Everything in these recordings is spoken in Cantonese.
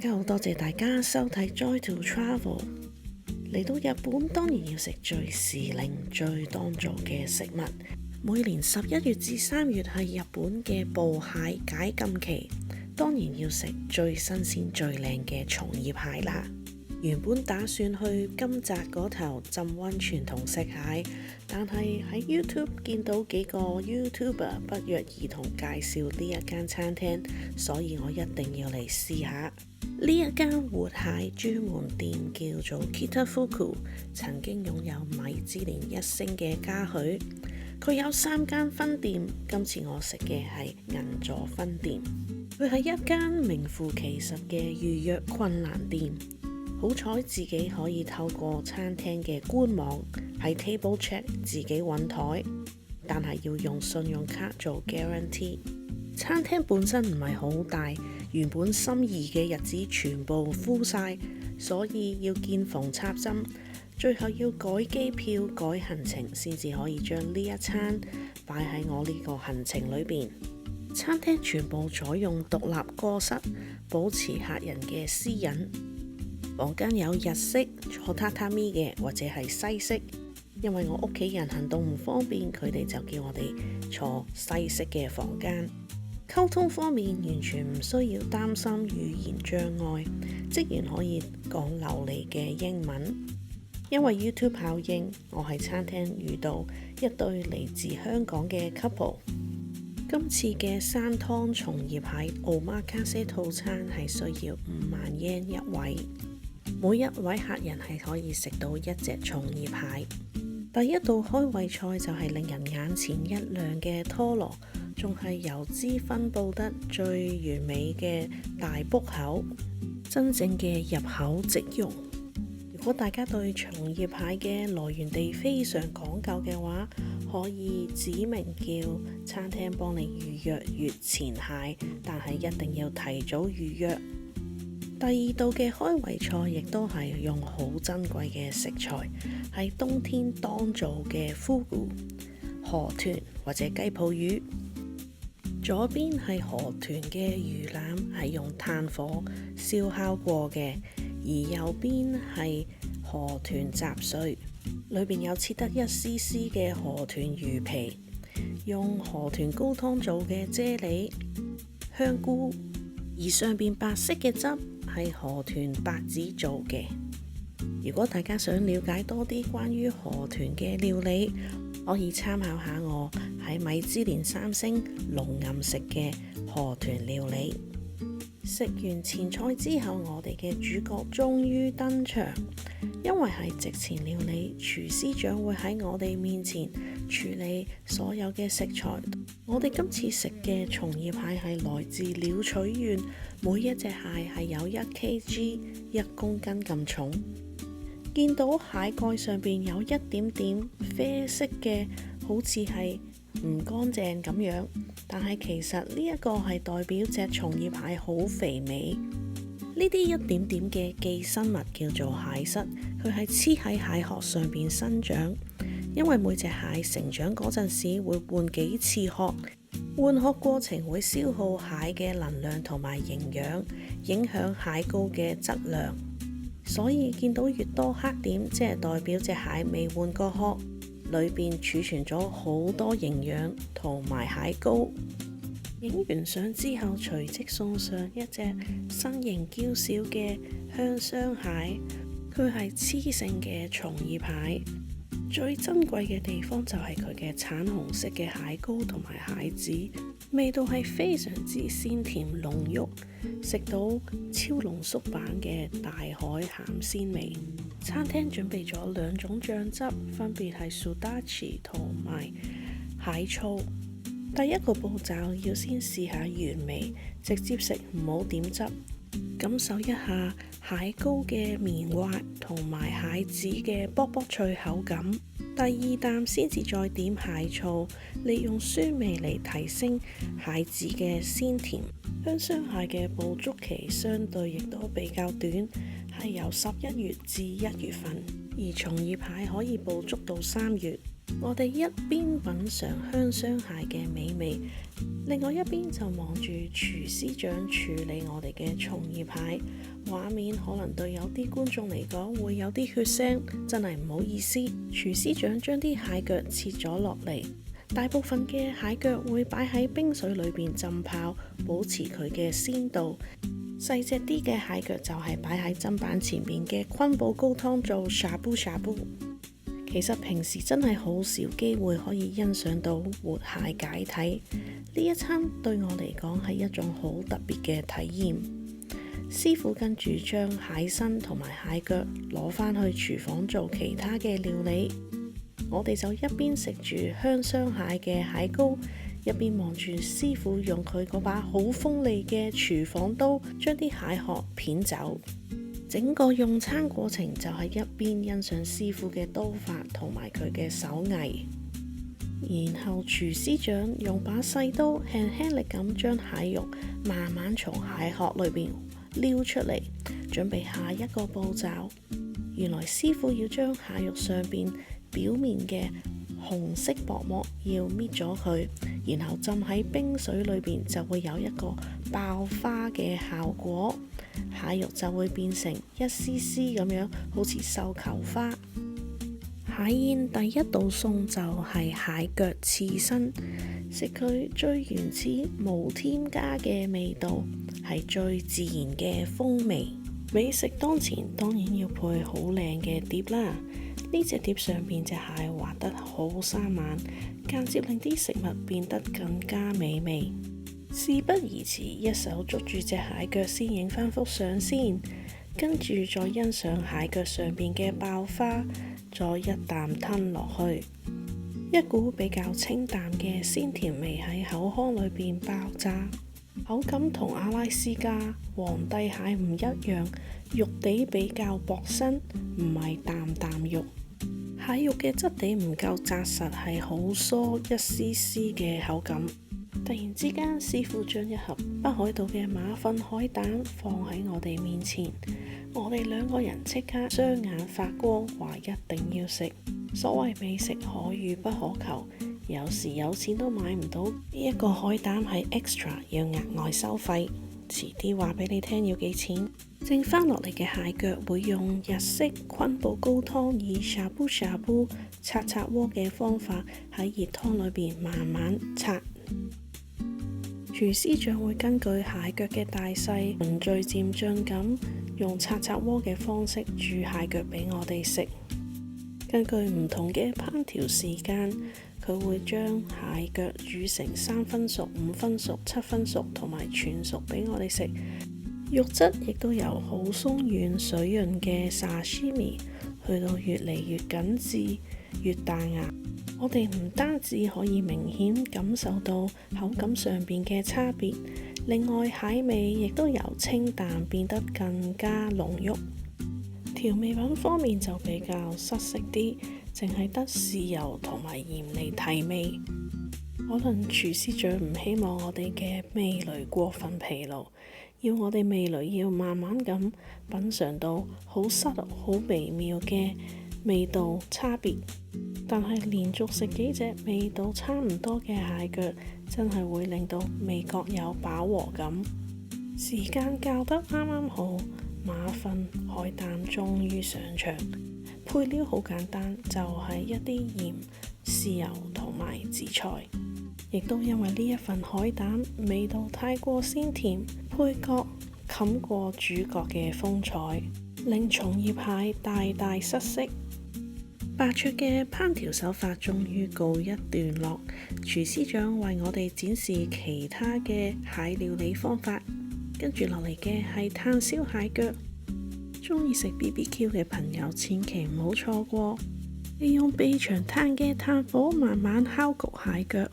家好，多謝大家收睇 Joy to Travel。嚟到日本當然要食最時令、最當造嘅食物。每年11月至3月係日本嘅捕蟹解禁期，當然要食最新鮮、最靚嘅松葉蟹啦。原本打算去金澤嗰頭浸溫泉同食蟹，但係喺 YouTube 見到幾個 YouTuber 不約而同介紹呢一間餐廳，所以我一定要嚟試下。呢一間活蟹專門店叫做 Kitafuku， 曾經擁有米芝蓮1星嘅嘉許。佢有3間分店，今次我食嘅係銀座分店。佢係一間名副其實嘅預約困難店。好彩自己可以透過餐廳嘅官網喺 table check 自己揾台，但係要用信用卡做 guarantee。餐廳本身唔係好大，原本心儀嘅日子全部 full 晒，所以要見縫插針，最後要改機票改行程先至可以將呢一餐擺喺我呢個行程裏邊。餐廳全部採用獨立課室，保持客人嘅私隱。房間有日式坐榻榻米嘅，或者係西式。因為我屋企人行動唔方便，佢哋就叫我哋坐西式嘅房間。溝通方面完全唔需要擔心語言障礙，職員可以講流利嘅英文。因為 YouTube 效應，我喺餐廳遇到一對嚟自香港嘅 couple。今次嘅3湯松葉蟹 Omakase 套餐係需要5萬日圓一位。每一位客人係可以食到1隻松葉蟹。第一道開胃菜就係令人眼前一亮嘅拖羅，仲係油脂分佈得最完美嘅大卜口，真正嘅入口即溶。如果大家對松葉蟹嘅來源地非常講究嘅話，可以指明叫餐廳幫你預約月前蟹，但係一定要提早預約。第二道嘅開胃菜亦都係用好珍貴嘅食材，係冬天當造嘅fugu河豚或者雞泡魚。左邊係河豚嘅魚腩，係用炭火燒烤過嘅，而右邊係河豚雜碎，裏邊有切得一絲絲嘅河豚魚皮，用河豚高湯做嘅啫喱、香菇，而上邊白色嘅汁係河豚白子做嘅。如果大家想了解多啲關於河豚嘅料理，可以參考下我喺米芝蓮3星龍吟食嘅河豚料理。食完前菜之後，我哋嘅主角終於登場。因為係席前料理，廚師長會喺我哋面前處理所有嘅食材。我哋今次食嘅松葉蟹係來自鳥取縣，每一隻蟹係有1 kg 1公斤咁重。見到蟹蓋上邊有一點點啡色嘅，好似係唔乾淨咁樣，但係其實呢一個係代表隻松葉蟹好肥美。呢啲一點點嘅寄生物叫做蟹虱，佢係黐喺蟹殼上邊生長。因為每隻蟹成長嗰陣時會換幾次殼，換殼過程會消耗蟹嘅能量同埋營養，影響蟹膏嘅質量。所以見到越多黑點，即係代表隻蟹未換過殼，裏邊儲存咗好多營養同埋蟹膏。影完相之後，隨即送上一隻身形嬌小嘅香雙蟹，佢係雌性嘅松葉蟹。最珍貴嘅地方就係佢嘅橙紅色嘅蟹膏同埋蟹籽，味道係非常之鮮甜濃郁，食到超濃縮版嘅大海鹹鮮味。餐廳準備咗2種醬汁，分別係 Sudachi 同埋蟹醋。第一個步驟要先試下原味，直接食唔好點汁，感受一下蟹膏嘅綿滑同埋蟹籽嘅卜卜脆口感。第2啖先至再點蟹醋，利用酸味嚟提升蟹籽嘅鮮甜。香雙蟹嘅捕捉期相對亦都比較短，係由11月至1月份，而松葉蟹可以捕捉到3月。我哋一邊品嚐香雙蟹嘅美味，另外一邊就望住廚師長處理我哋嘅松葉蟹。畫面可能對有啲觀眾嚟講會有啲血腥，真係唔好意思。廚師長將啲蟹腳切咗落嚟，大部分嘅蟹腳會擺喺冰水裏邊浸泡，保持佢嘅鮮度。細隻啲嘅蟹腳就係擺喺砧板前面嘅昆布高湯做shabu shabu。其實平時真係好少機會可以欣賞到活蟹解體，呢一餐對我嚟講係一種好特別嘅體驗。師傅跟住將蟹身同埋蟹腳攞返去廚房做其他嘅料理，我哋就一邊食住香雙蟹嘅蟹膏，一邊望住師傅用佢嗰把好鋒利嘅廚房刀將啲蟹殼片走。整個用餐過程就係一邊欣賞師傅嘅刀法同埋佢嘅手藝，然後廚師長用把細刀輕輕力咁將蟹肉慢慢從蟹殼裏邊撩出嚟，準備下一個步驟。原來師傅要將蟹肉上邊表面嘅紅色薄膜要搣咗佢，然後浸喺冰水裏邊就會有一個爆花嘅效果，蟹肉就會變成一絲絲咁樣，好似繡球花。蟹宴第一道餸就係蟹腳刺身，食佢最原始無添加嘅味道，係最自然嘅風味。美食當前當然要配好靚嘅碟啦，呢隻碟上邊隻蟹畫得好生猛，間接令啲食物變得更加美味。事不宜遲，一手捉住隻蟹腳先影返幅相先，跟住再欣賞蟹腳上邊嘅爆花，再一啖吞落去，一股比較清淡嘅鮮甜味喺口腔裏邊爆炸。口感同阿拉斯加皇帝蟹唔一樣，肉地比較薄身，唔係啖啖肉。蟹肉嘅質地唔夠紮實，係好酥一絲絲嘅口感。突然之間，師傅將一盒北海道嘅馬糞海膽放喺我哋面前，我哋兩個人即刻雙眼發光，話一定要食。所謂美食可遇不可求，有時有錢都買唔到。呢一個海膽係 extra， 要額外收費，遲啲話俾你聽要幾錢。剩翻落嚟嘅蟹腳會用日式昆布高湯以 shabu shabu 刷刷鍋嘅方法喺熱湯裏邊慢慢刷。廚師長會根據蟹腳嘅大細，循序漸進咁用刷刷鍋嘅方式煮蟹腳俾我哋食。根據唔同嘅烹調時間，佢會將蟹腳煮成3分熟、5分熟、7分熟同埋全熟俾我哋食。肉質亦都由好鬆軟水潤嘅 sashimi 去到越嚟越緊緻、越彈牙。我哋唔單止可以明顯感受到口感上邊嘅差別，另外蟹味亦都由清淡變得更加濃郁。調味品方面就比較失色啲，淨係得豉油同埋鹽嚟提味。可能廚師長唔希望我哋嘅味蕾過分疲勞，要我哋味蕾要慢慢咁品嚐到好subtle、好微妙嘅味道差別。但係連續食幾隻味道差唔多嘅蟹腳，真係會令到味覺有飽和感。時間校得啱啱好，馬糞海膽終於上場。配料好簡單，就係一啲鹽、豉油同埋紫菜。亦都因為呢一份海膽味道太過鮮甜，配角冚過主角嘅風采，令松葉蟹大大失色。白灼嘅烹調手法終於告一段落，廚師長為我哋展示其他嘅蟹料理方法。跟住落嚟嘅係炭燒蟹腳，鍾意食 BBQ 嘅朋友千祈唔好錯過。利用備長炭嘅炭火慢慢烤焗蟹腳，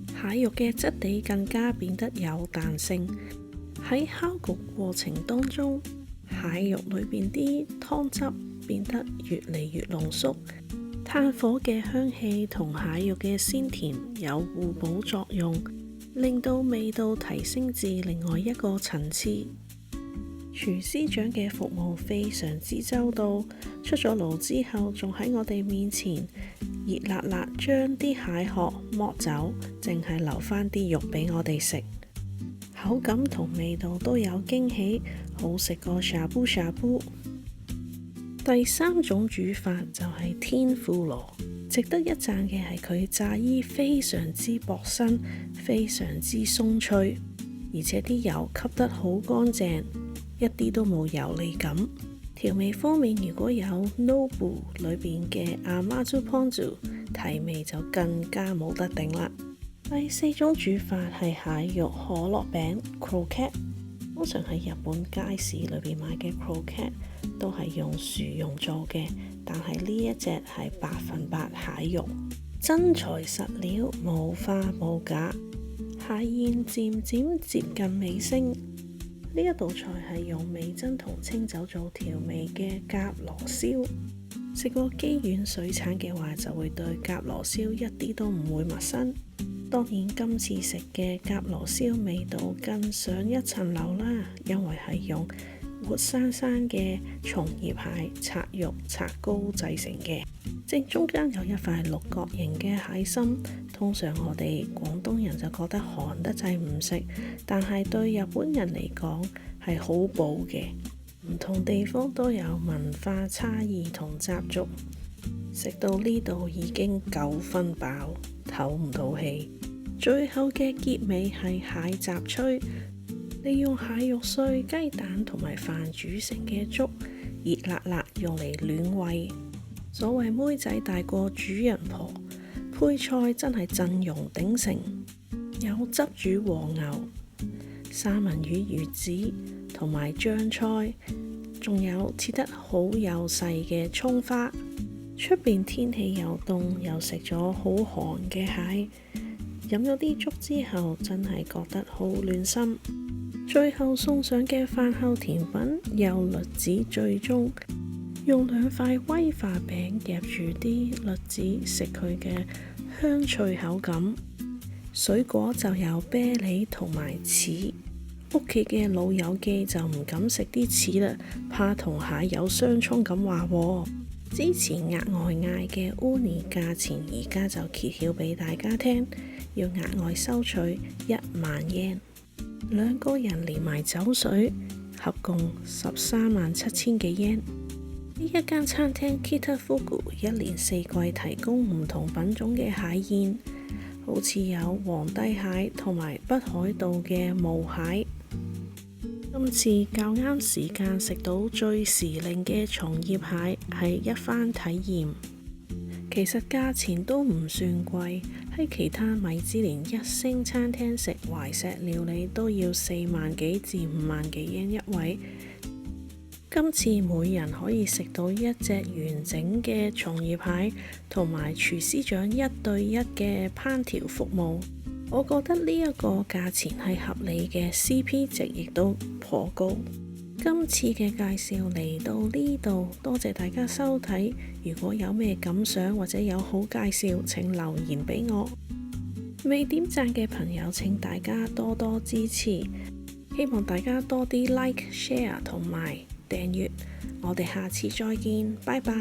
蟹肉嘅質地更加變得有彈性。喺烤焗過程當中，蟹肉裏邊啲湯汁變得越嚟越濃縮，炭火嘅香氣同蟹肉嘅鮮甜有互補作用，令到味道提升至另外一個層次。廚師長嘅服務非常之周到，出咗爐之後仲喺我哋面前熱辣辣將啲蟹殼剝走，淨係留返啲肉俾我哋食，口感同味道都有驚喜，好食過shabu shabu。第三種煮法就係天婦羅，值得一讚嘅係佢炸衣非常之薄身，非常之鬆脆，而且啲油吸得好乾淨，一啲都冇油膩感。調味方面，如果有 Nobu 裏邊嘅 Amazу Ponzu， 提味就更加冇得頂啦。第四種煮法係蟹肉可樂餅 Croquette， 通常喺日本街市裏邊買嘅 Croquette 都係用薯蓉做嘅，但係呢一隻係100%蟹肉，真材實料，冇花冇假。蟹宴漸漸接近尾聲，呢一道菜係用味噌同清酒做調味嘅甲螺燒。食過基苑水產嘅話，就會對甲螺燒一啲都唔會陌生。當然今次食嘅甲螺燒味道更上一層樓啦，因為係用活生生嘅松葉蟹拆肉拆膏製成嘅，正中間有一塊六角形嘅蟹心。通常我哋廣東人就覺得寒得滯唔食，但係對日本人嚟講係好補嘅。唔同地方都有文化差異同習俗，食到呢度已經9分飽，唞唔到氣。最後嘅結尾係蟹雜炊，利用蟹肉碎、雞蛋同埋飯煮成嘅粥，熱辣辣用嚟暖胃。所謂妹仔大過主人婆，配菜真係陣容鼎盛，有汁煮和牛、三文魚魚子同埋醬菜，仲有切得好幼細嘅蔥花。出邊天氣又凍，又食咗好寒嘅蟹，飲咗啲粥之後真係覺得好暖心。最後送上嘅飯後甜品有栗子最終，用2塊威化餅夾住啲栗子，食佢嘅香脆口感。水果就有啤梨同埋柿，屋企嘅老友記就唔敢食啲柿啦，怕同蟹有相沖咁話。之前額外嗌嘅 uni 價錢而家就揭曉俾大家聽，要額外收取10000yen， 2個人連埋酒水合共137000幾yen。呢一間餐廳 Kitafugu 1年4季提供唔同品種嘅蟹宴，好似有皇帝蟹同埋北海道嘅毛蟹。今次較啱時間食到最時令嘅松葉蟹係一番體驗。其實價錢都唔算貴，喺其他米芝蓮1星餐廳食懷石料理都要4萬幾至5萬幾yen一位。今次每人可以食到一隻完整嘅松葉蟹，同埋廚師長1對1嘅烹調服務，我覺得呢一個價錢係合理嘅， CP 值亦都頗高。今次嘅介紹嚟到呢度，多謝大家收睇。如果有咩感想或者有好介紹，請留言俾我。未點讚嘅朋友請大家多多支持，希望大家多啲 like、share 同埋訂閱。我哋下次再見，拜拜。